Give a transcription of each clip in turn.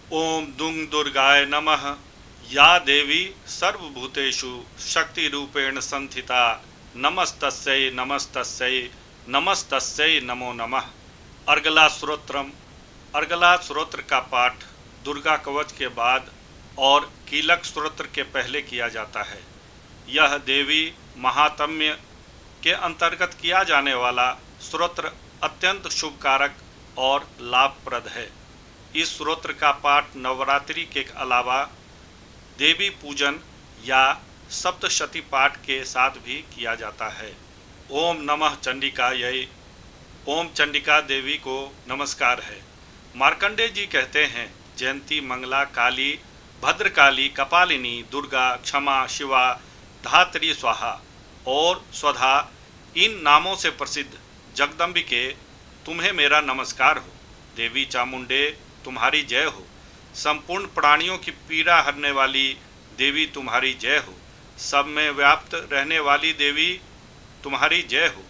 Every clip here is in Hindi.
ओम दुंग दुर्गाय नमः। या देवी सर्वभूतेषु शक्तिरूपेण संस्थिता नमस्तस्यै नमस्तस्यै नमस्तस्यै नमो नमः। अर्गला स्तोत्रम। अर्गला स्तोत्र का पाठ दुर्गा कवच के बाद और कीलक स्तोत्र के पहले किया जाता है। यह देवी महात्म्य के अंतर्गत किया जाने वाला स्तोत्र अत्यंत शुभकारक और लाभप्रद है। इस स्तोत्र का पाठ नवरात्रि के अलावा देवी पूजन या सप्तशती पाठ के साथ भी किया जाता है। ओम नमः चंडिकायै। ओम चंडिका देवी को नमस्कार है। मार्कंडेय जी कहते हैं, जयंती, मंगला, काली, भद्रकाली, कपालिनी, दुर्गा, क्षमा, शिवा, धात्री, स्वाहा और स्वधा इन नामों से प्रसिद्ध जगदम्बिके तुम्हें मेरा नमस्कार हो। देवी चामुंडे तुम्हारी जय हो। संपूर्ण प्राणियों की पीड़ा हरने वाली देवी तुम्हारी जय हो। सब में व्याप्त रहने वाली देवी तुम्हारी जय हो।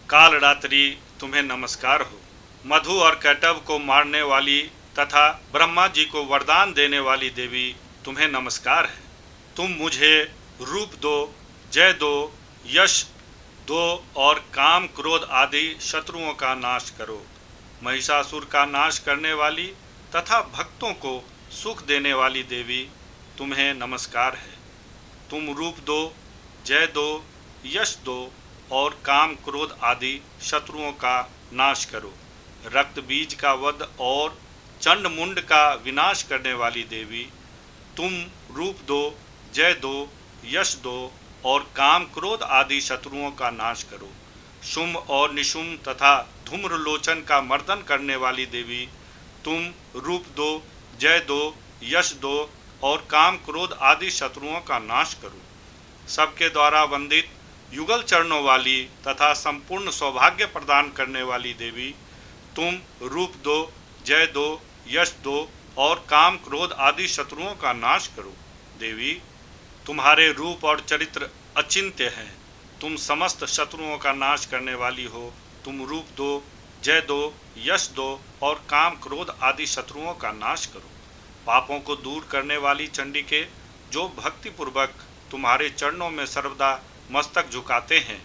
कालरात्रि तुम्हें नमस्कार हो। मधु और कैटव को मारने वाली तथा ब्रह्मा जी को वरदान देने वाली देवी तुम्हें नमस्कार है। तुम मुझे रूप दो, जय दो, यश दो और काम क्रोध आदि शत्रुओं का नाश करो। महिषासुर का नाश करने वाली तथा भक्तों को सुख देने वाली देवी तुम्हें नमस्कार है। तुम रूप दो, जय दो, यश दो और काम क्रोध आदि शत्रुओं का नाश करो। रक्त बीज का वध और चंड मुंड का विनाश करने वाली देवी तुम रूप दो, जय दो, यश दो और काम क्रोध आदि शत्रुओं का नाश करो। शुंभ और निशुंभ तथा धूम्रलोचन का मर्दन करने वाली देवी तुम रूप दो, जय दो, यश दो और काम क्रोध आदि शत्रुओं का नाश करो। सबके द्वारा वंदित युगल चरणों वाली तथा संपूर्ण सौभाग्य प्रदान करने वाली देवी तुम रूप दो, जय दो, यश दो और काम क्रोध आदि शत्रुओं का नाश करो। देवी तुम्हारे रूप और चरित्र अचिंत्य हैं। तुम समस्त शत्रुओं का नाश करने वाली हो। तुम रूप दो, जय दो, यश दो और काम क्रोध आदि शत्रुओं का नाश करो। पापों को दूर करने वाली चंडिके, जो भक्ति पूर्वक तुम्हारे चरणों में सर्वदा मस्तक झुकाते हैं,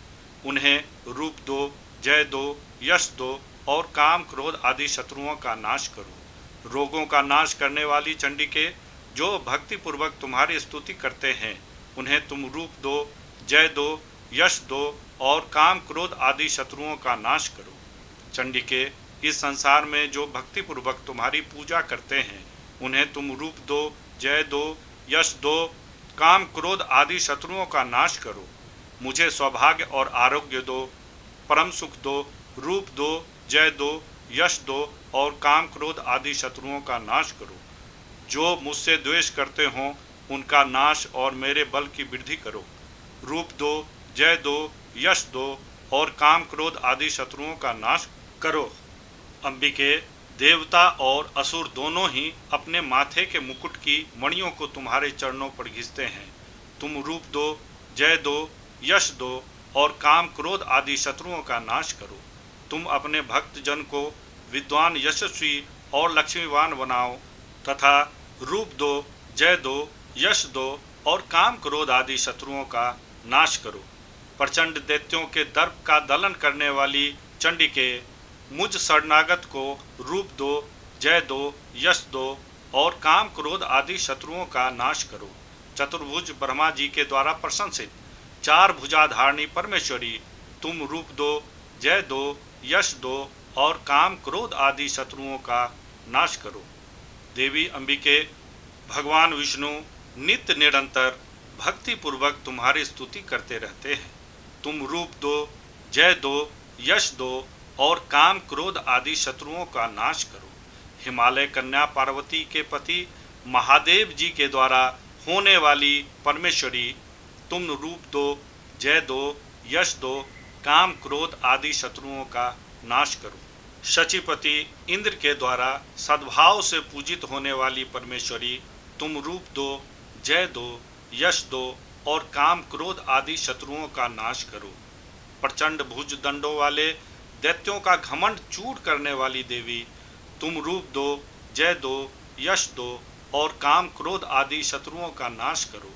उन्हें रूप दो, जय दो, यश दो और काम क्रोध आदि शत्रुओं का नाश करो। रोगों का नाश करने वाली चंडिके, जो भक्ति पूर्वक तुम्हारी स्तुति करते हैं, उन्हें तुम रूप दो, जय दो, यश दो और काम क्रोध आदि शत्रुओं का नाश करो। चंडिके, इस संसार में जो भक्ति पूर्वक तुम्हारी पूजा करते हैं, उन्हें तुम रूप दो, जय दो, यश दो, काम क्रोध आदि शत्रुओं का नाश करो। मुझे सौभाग्य और आरोग्य दो, परम सुख दो, रूप दो, जय दो, यश दो और काम क्रोध आदि शत्रुओं का नाश करो। जो मुझसे द्वेष करते हों, उनका नाश और मेरे बल की वृद्धि करो। रूप दो, जय दो, यश दो और काम क्रोध आदि शत्रुओं का नाश करो। अंबिके, देवता और असुर दोनों ही अपने माथे के मुकुट की मणियों को तुम्हारे चरणों पर घिसते हैं। तुम रूप दो, जय दो, यश दो और काम क्रोध आदि शत्रुओं का नाश करो। तुम अपने भक्त जन को विद्वान, यशस्वी और लक्ष्मीवान बनाओ तथा रूप दो, जय दो, यश दो और काम क्रोध आदि शत्रुओं का नाश करो। प्रचंड दैत्यों के दर्प का दलन करने वाली चंडिके, मुझ शरणागत को रूप दो, जय दो, यश दो और काम क्रोध आदि शत्रुओं का नाश करो। चतुर्भुज ब्रह्मा जी के द्वारा प्रशंसित चार भुजाधारणी परमेश्वरी, तुम रूप दो, जय दो, यश दो और काम क्रोध आदि शत्रुओं का नाश करो। देवी अंबिके, भगवान विष्णु नित्य निरंतर भक्ति पूर्वक तुम्हारी स्तुति करते रहते हैं। तुम रूप दो, जय दो, यश दो और काम क्रोध आदि शत्रुओं का नाश करो। हिमालय कन्या पार्वती के पति महादेव जी के द्वारा होने वाली परमेश्वरी, तुम रूप दो, जय दो, यश दो, काम क्रोध आदि शत्रुओं का नाश करो। शचीपति इंद्र के द्वारा सद्भाव से पूजित होने वाली परमेश्वरी, तुम रूप दो, जय दो, यश दो और काम क्रोध आदि शत्रुओं का नाश करो। प्रचंड भुज दंडों वाले दैत्यों का घमंड चूर करने वाली देवी, तुम रूप दो, जय दो, यश दो और काम क्रोध आदि शत्रुओं का नाश करो।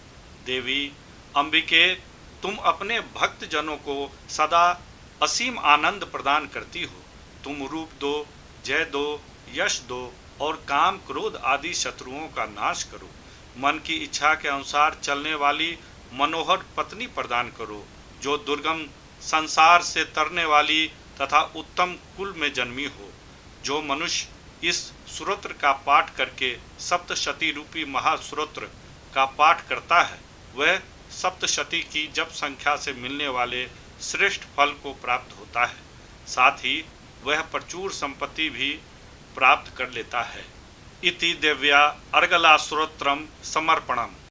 देवी अंबिके, तुम अपने भक्त जनों को सदा असीम आनंद प्रदान करती हो। तुम रूप दो, जय दो, यश दो और काम क्रोध आदि शत्रुओं का नाश करो। मन की इच्छा के अनुसार चलने वाली मनोहर पत्नी प्रदान करो, जो दुर्गम संसार से तरने वाली तथा उत्तम कुल में जन्मी हो। जो मनुष्य इस सूत्र का पाठ करके सप्तशती रूपी महासूत्र का पाठ करता है, वह सप्तशती की जप संख्या से मिलने वाले श्रेष्ठ फल को प्राप्त होता है। साथ ही वह प्रचुर संपत्ति भी प्राप्त कर लेता है। इति दिव्या अर्गला स्तोत्रम समर्पणम।